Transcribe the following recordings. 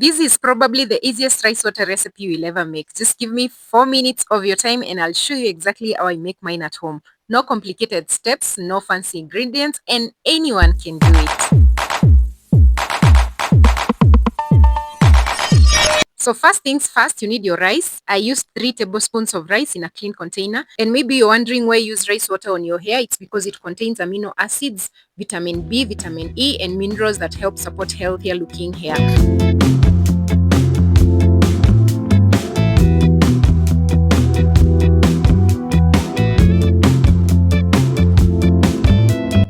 This is probably the easiest rice water recipe you'll ever make. Just give me 4 minutes of your time and I'll show you exactly how I make mine at home. No complicated steps, no fancy ingredients, and anyone can do it. So first things first, you need your rice. I used 3 tablespoons of rice in a clean container. And maybe you're wondering why you use rice water on your hair. It's because it contains amino acids, vitamin B, vitamin E, and minerals that help support healthier looking hair.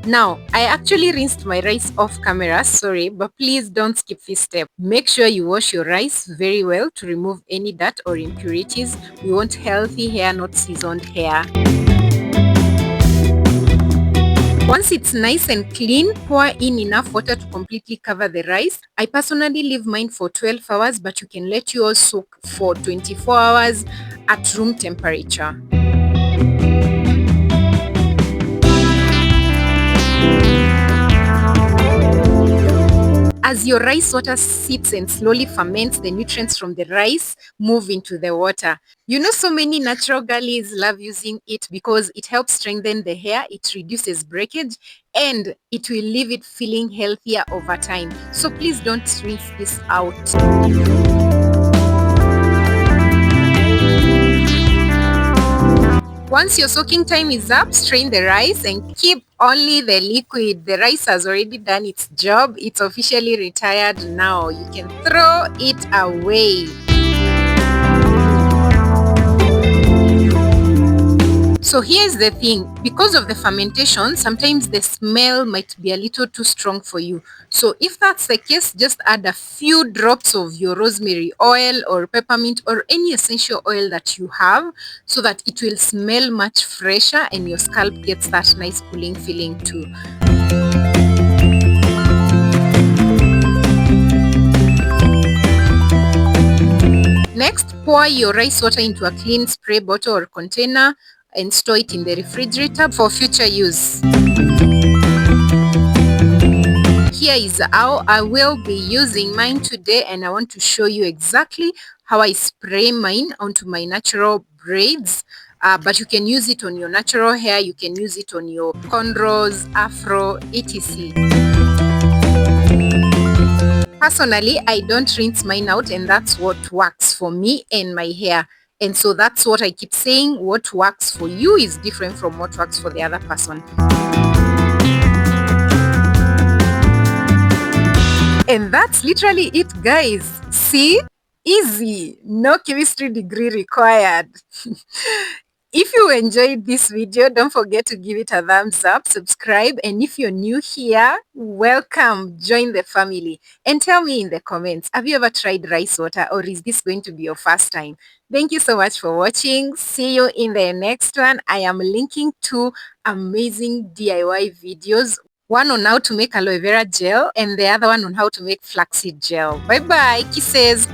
Now, I actually rinsed my rice off camera, sorry, but please don't skip this step. Make sure you wash your rice very well to remove any dirt or impurities. We want healthy hair, not seasoned hair. Once it's nice and clean, pour in enough water to completely cover the rice. I personally leave mine for 12 hours, but you can let yours soak for 24 hours at room temperature. As your rice water sits and slowly ferments, the nutrients from the rice move into the water. You know, so many natural girlies love using it because it helps strengthen the hair, it reduces breakage, and it will leave it feeling healthier over time. So please don't rinse this out. Once your soaking time is up, strain the rice and keep only the liquid. The rice has already done its job. It's officially retired now. You can throw it away. So here's the thing, because of the fermentation, sometimes the smell might be a little too strong for you. So if that's the case, just add a few drops of your rosemary oil or peppermint or any essential oil that you have so that it will smell much fresher and your scalp gets that nice cooling feeling too. Next, pour your rice water into a clean spray bottle or container and store it in the refrigerator for future use. Here is how I will be using mine today, and I want to show you exactly how I spray mine onto my natural braids. But you can use it on your natural hair, you can use it on your cornrows, afro, etc. Personally, I don't rinse mine out, and that's what works for me and my hair. And so that's what I keep saying, what works for you is different from what works for the other person. And that's literally it, guys. See? Easy. No chemistry degree required. If you enjoyed this video, don't forget to give it a thumbs up, subscribe, and if you're new here, welcome, join the family. And tell me in the comments, have you ever tried rice water or is this going to be your first time? Thank you so much for watching. See you in the next one. I am linking 2 amazing DIY videos. One on how to make aloe vera gel and the other one on how to make flaxseed gel. Bye bye. Kisses.